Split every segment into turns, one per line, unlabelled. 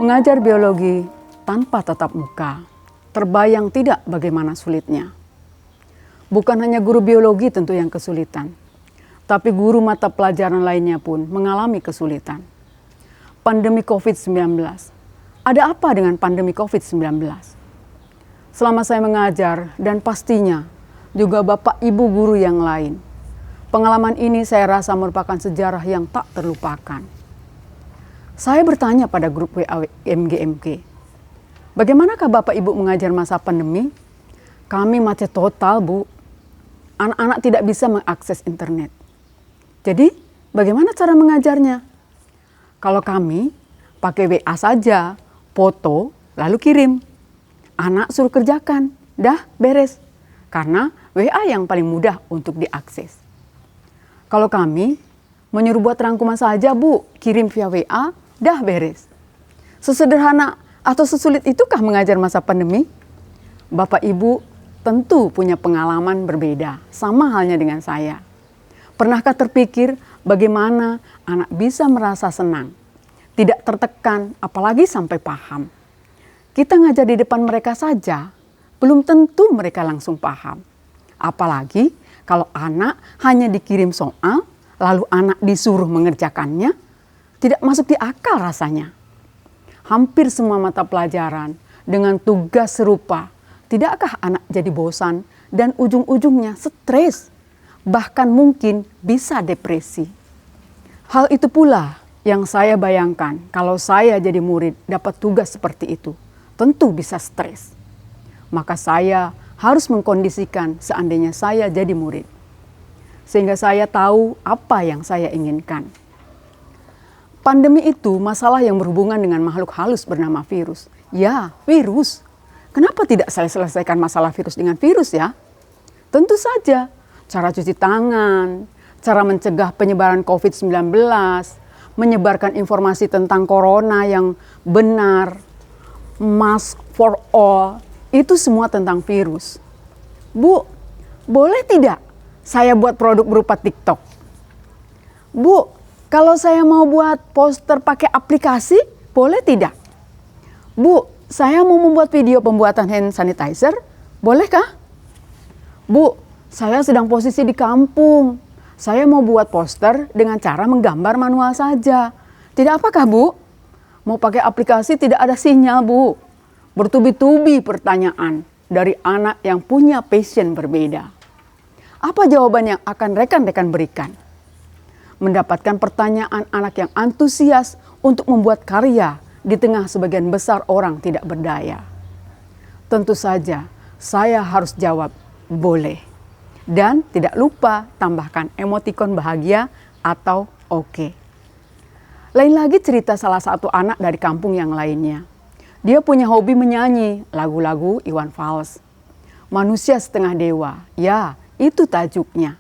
Mengajar biologi tanpa tatap muka, terbayang tidak bagaimana sulitnya. Bukan hanya guru biologi tentu yang kesulitan, tapi guru mata pelajaran lainnya pun mengalami kesulitan. Pandemi COVID-19. Ada apa dengan pandemi COVID-19? Selama saya mengajar dan pastinya juga Bapak Ibu guru yang lain, pengalaman ini saya rasa merupakan sejarah yang tak terlupakan. Saya bertanya pada grup WA MGMK, bagaimanakah Bapak Ibu mengajar masa pandemi? Kami macet total, Bu. Anak-anak tidak bisa mengakses internet. Jadi, bagaimana cara mengajarnya? Kalau kami pakai WA saja, foto, lalu kirim. Anak suruh kerjakan, dah beres. Karena WA yang paling mudah untuk diakses. Kalau kami menyuruh buat rangkuman saja, Bu, kirim via WA, dah beres. Sesederhana atau sesulit itukah mengajar masa pandemi? Bapak Ibu tentu punya pengalaman berbeda, sama halnya dengan saya. Pernahkah terpikir bagaimana anak bisa merasa senang, tidak tertekan, apalagi sampai paham? Kita ngajar di depan mereka saja, belum tentu mereka langsung paham. Apalagi kalau anak hanya dikirim soal, lalu anak disuruh mengerjakannya, tidak masuk di akal rasanya. Hampir semua mata pelajaran dengan tugas serupa, tidakkah anak jadi bosan dan ujung-ujungnya stres, bahkan mungkin bisa depresi. Hal itu pula yang saya bayangkan kalau saya jadi murid dapat tugas seperti itu, tentu bisa stres. Maka saya harus mengkondisikan seandainya saya jadi murid, sehingga saya tahu apa yang saya inginkan. Pandemi itu masalah yang berhubungan dengan makhluk halus bernama virus. Ya, virus. Kenapa tidak saya selesaikan masalah virus dengan virus ya? Tentu saja, cara cuci tangan, cara mencegah penyebaran COVID-19, menyebarkan informasi tentang corona yang benar, mask for all, itu semua tentang virus. Bu, boleh tidak saya buat produk berupa TikTok? Bu, kalau saya mau buat poster pakai aplikasi, boleh tidak? Bu, saya mau membuat video pembuatan hand sanitizer, bolehkah? Bu, saya sedang posisi di kampung. Saya mau buat poster dengan cara menggambar manual saja. Tidak apakah, Bu? Mau pakai aplikasi tidak ada sinyal, Bu. Bertubi-tubi pertanyaan dari anak yang punya passion berbeda. Apa jawaban yang akan rekan-rekan berikan? Mendapatkan pertanyaan anak yang antusias untuk membuat karya di tengah sebagian besar orang tidak berdaya. Tentu saja saya harus jawab boleh. Dan tidak lupa tambahkan emotikon bahagia atau oke. Lain lagi cerita salah satu anak dari kampung yang lainnya. Dia punya hobi menyanyi lagu-lagu Iwan Fals. Manusia setengah dewa, ya itu tajuknya.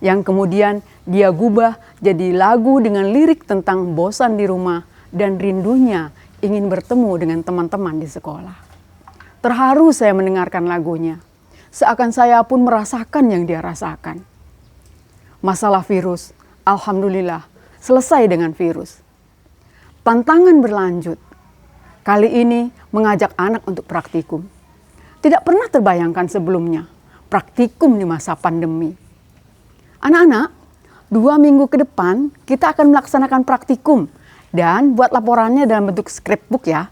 Yang kemudian dia gubah jadi lagu dengan lirik tentang bosan di rumah dan rindunya ingin bertemu dengan teman-teman di sekolah. Terharu saya mendengarkan lagunya. Seakan saya pun merasakan yang dia rasakan. Masalah virus, alhamdulillah, selesai dengan virus. Tantangan berlanjut. Kali ini mengajak anak untuk praktikum. Tidak pernah terbayangkan sebelumnya, praktikum di masa pandemi. Anak-anak, 2 minggu ke depan kita akan melaksanakan praktikum dan buat laporannya dalam bentuk scrapbook ya.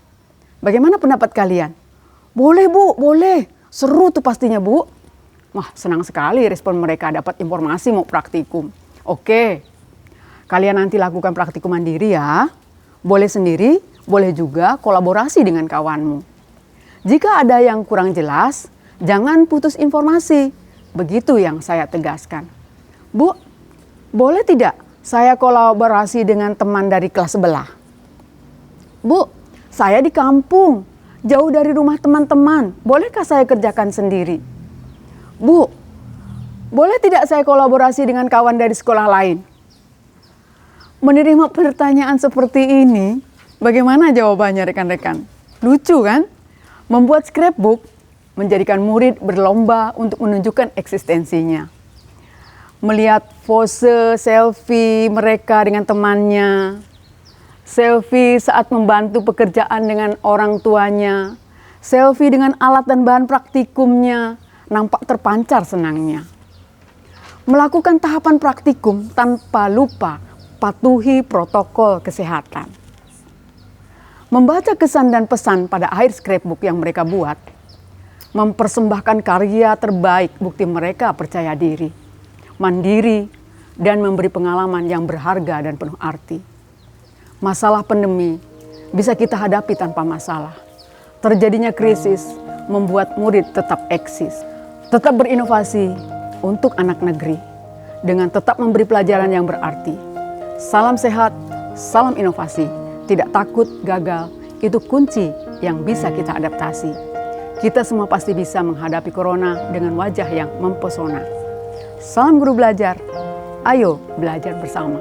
Bagaimana pendapat kalian? Boleh Bu, boleh. Seru tuh pastinya Bu. Wah, senang sekali respon mereka dapat informasi mau praktikum. Oke, kalian nanti lakukan praktikum mandiri ya. Boleh sendiri, boleh juga kolaborasi dengan kawanmu. Jika ada yang kurang jelas, jangan putus informasi. Begitu yang saya tegaskan. Bu, boleh tidak saya kolaborasi dengan teman dari kelas sebelah? Bu, saya di kampung, jauh dari rumah teman-teman. Bolehkah saya kerjakan sendiri? Bu, boleh tidak saya kolaborasi dengan kawan dari sekolah lain? Menerima pertanyaan seperti ini, bagaimana jawabannya rekan-rekan? Lucu kan? Membuat scrapbook menjadikan murid berlomba untuk menunjukkan eksistensinya. Melihat pose selfie mereka dengan temannya, selfie saat membantu pekerjaan dengan orang tuanya, selfie dengan alat dan bahan praktikumnya, nampak terpancar senangnya. Melakukan tahapan praktikum tanpa lupa patuhi protokol kesehatan. Membaca kesan dan pesan pada akhir scrapbook yang mereka buat, mempersembahkan karya terbaik bukti mereka percaya diri, mandiri, dan memberi pengalaman yang berharga dan penuh arti. Masalah pandemi bisa kita hadapi tanpa masalah. Terjadinya krisis membuat murid tetap eksis, tetap berinovasi untuk anak negeri, dengan tetap memberi pelajaran yang berarti. Salam sehat, salam inovasi, tidak takut gagal, itu kunci yang bisa kita adaptasi. Kita semua pasti bisa menghadapi corona dengan wajah yang mempesona. Salam guru belajar, ayo belajar bersama.